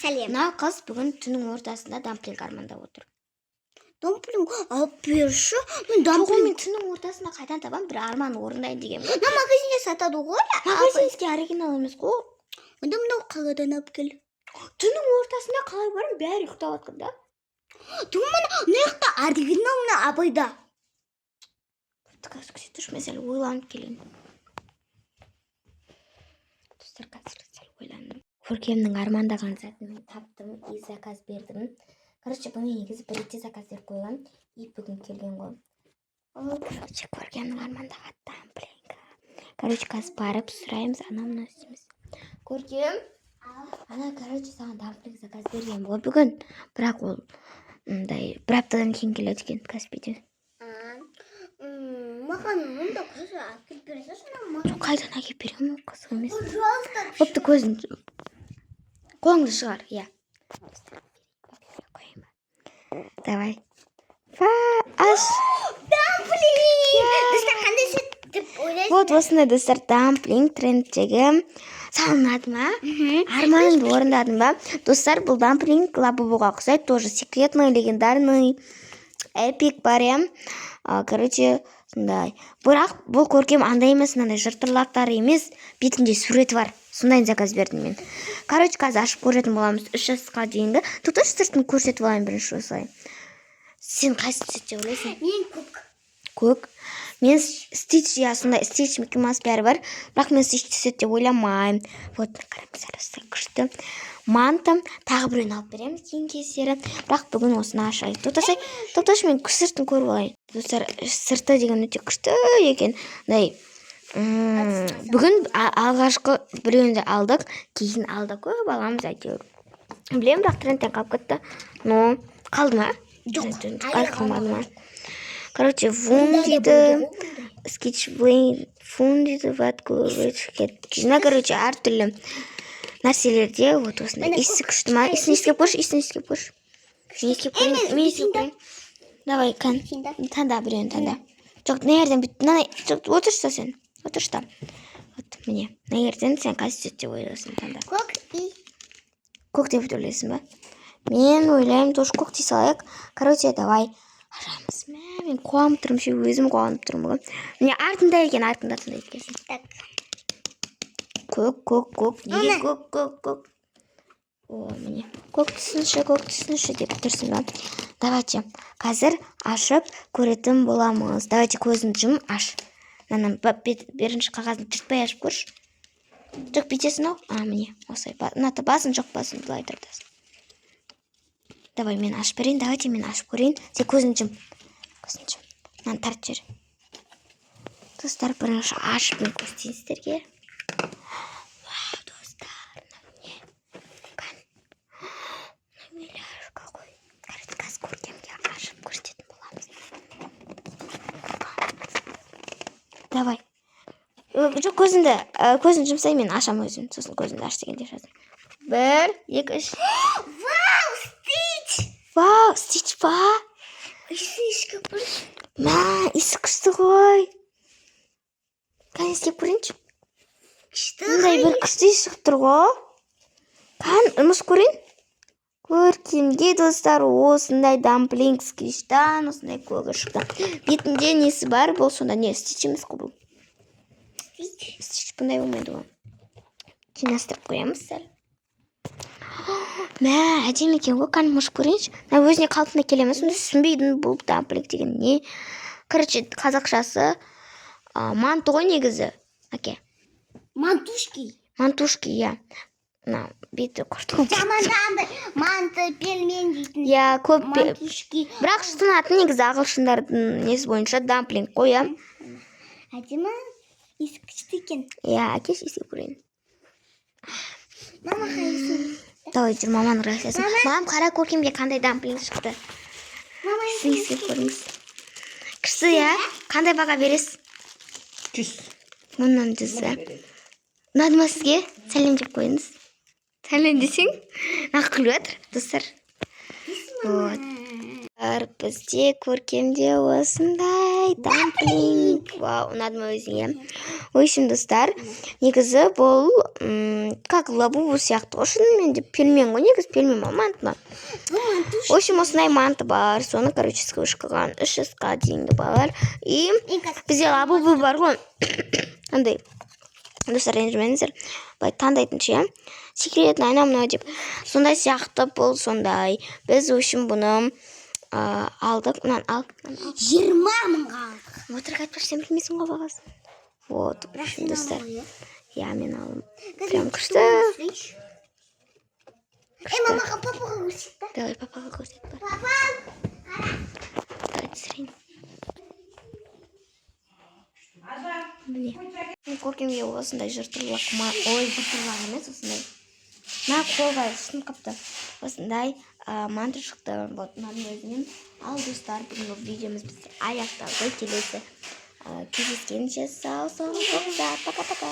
Сәлем. Мына қыз бүгін түннің ортасында дамплинг армандап отыр. Дамплинг алып берші. Мен Мен түннің ортасында қайдан табам, бір арман орындайын деген. Магазинде сатады ғой. Магазинде оригинал емес қой. Онда мынау қаладан алып кел. Түннің ортасында қалай барам, бәрі ұйықтап жатқан да. Мына жақта оригинал, мына абайда. Күте тұршы, мен сәл ойланып келейін. Достар, қазір сәл ойландым. Көркемнің армандаған затын мен таптым, и заказ бердім. Короче, бұны негізі бір рет заказ беріп қойған, и бүгін келген ғой. Короче, көркемнің армандаған дамплинг. Короче, қазір барып сұраймыз, анау-мынау істейміз. Көркем, ана, короче, саған дамплинг заказ берген ғой бүгін. Бірақ ол бір аптадан кейін келеді екен Каспийден. Маған мұнда көзі әкеп берсеші. Қайдан әкеп беремін, қызық емес. Опты көзін қолыңды шығар, иә. Давай. Аш. Дамплинг! Достар, қандай сөт деп ойлайсың? Вот осындай достар, дамплинг трендтегі. Саған ұнады ма? Арманыңды орындадың ба? Достар, бұл дамплинг лабубуға ұқсайды, тоже секретный, легендарный, эпик бар, иә. Короче, сондай. Бірақ бұл көркем андай емес, мынандай жыртырлақтар емес, бетінде суреті бар. Сондай заказ бердім мен. Короче, қазір ашып көретін боламыз 3 жасқа дейінгі. Тоқташы сыртын көрсетіп алайын бірінші осылай. Сен қайсы түсет деп ойлайсың? Мен көк. Көк. Мен стич, я сондай стич Микки Маус бәрі бар. Бірақ мен стич түсет деп ойламаймын. Вот, қараңыз, арастай күшті. Мантам, тағы біреуін алып беремін кейін кездері. Бірақ бүгін осыны ашайын. Тоқташы мен сыртын көріп алайын. Достар, сырты деген өте күшті екен. Бүгін алғашқы біреуінде алдық, кейін алдық көп аламыз әйтеуір. Білем, бірақ трендтен қалып кетті. Но, қалды ма? Жоқ, қалмады ма? Короче, вун дейді, скетчблейн, фун дейді, ватку, жина, короче, әртүрлі нәрселерде, вот осындай. Есі күшті ма? Есін ескеп көрші, есін ескеп көрші. Мен ескеп көрейін. Давай, таңда біреуін таңда. Жоқ, нәерден бүт, отыршыса сен. Отыршыта. Вот, міне. Нәерден сен қайсы сөт деп ойлайсың таңда. Көк и. Көк деп ойлайсың ба? Мен ойлаймын, тоже көк дей салайық. Короче, давай. Арамыз. Мен қуанып тұрмын, өзім қуанып тұрмын бүгін. Міне артында екен, артында тыңдайды екенсің. Көк. Неге көк. О, міне. Көк түсінші деп тұрсың ба? Давайте, қазір ашып көретін боламыз. Давайте көзін жым, аш. Берінші қағазын түртпай ашып көрші. Жоқ, бетесін ау? Міне, осылай. Наты басын, жоқ басын, бұлай тұрдасың. Давай, мен ашып берейін. Давайте, мен ашып көрейін. Сен көзін жым. Мынаны тарт жер. Достар, бірінші ашып мен көстейін сіздерге. Вау, достар. Милашка ғой. Қазір көркемге ашып көрсететін боламыз. Давай. Жоқ, көзін жұмсай, мен ашам өзім. Сосын көзінді аш дегенде жазым. 1, 2, 3. Вау, стич ба? Есі ескеп көрші. Есі күшті ғой. Қан ескеп көрейінші. Мұндай бір күшті шығып тұр ғой. Қан, ұмыш көрейін. Көркемге достар, осындай дамплинг скриштан, осындай көгі шықты. Бетінде несі бар, бұл сонда не, стич емес қой бұл. Стич бұндай болмайды ғой. Жинастырып қоямыз сәл. Әдемі екен ғой, қан мұш көрейінші. Өзіне қалпына келеміз, түсінбейдің бұл дамплинг деген не. Короче, қазақшасы манты ғой негізі. Мантушки, иә. Беті құртылып. Жаманданды. Манты, пельмен дейтін. Иә, көп. Мантушки. Бірақ шытынатын негізі ағылшындардың несі бойынша дамплинг қой, иә. Әдемі, есі күшті екен. Иә, әкеш есе көрейін. Мама қайсын. Давай, жүр, маманың реакциясын. Мамам қара көркемге қандай дамплинг шықты. Мама есе көріңіз. Күшті, иә? Қандай баға бересіз? 100. Мұннан 100. Ұнады ма сізге? Сәлем деп қойыңыз. Сәлем десең, нақ күліп жатыр, достар. Бізде көркемде осындай. Ай, дамплинг. Вау, ұнады ма өзіңе? В общем, достар, негізі бұл как лабубу сияқты ғой, шынымен де пельмен ғой, негізі пельмен ма, манты ма? В общем, осындай манты бар, соны, короче, сквиш қылған 3 жасқа дейінгі балалар. И бізде лабубу бар ғой, андай, достар, ренжімеңіздер, былай таңдайтыншы, секретный ана мынау деп. Сондай сияқты бұл сондай. Біз, в общем, бұны алдық. Мынаны ал. 20 мыңға алдық. Отырға айтпаш, сен білмейсің ғой бағасын. Вот, в общем, достар. Я, мен алдым. Прям күшті. Мамаға папаға көрсетті. Давай, папаға көрсет. Папа! Давай, түсірейін. Міне. Көркемге осындай жыртырлақ ой, жыртырлақ емес, осындай. На, қолға шын қапты. Осындай манты шықты. Вот, мынаның өзінен. Ал, достар, бүгінгі видеомыз бізде аяқталды. Келесі кездескенше сау, пока-пока.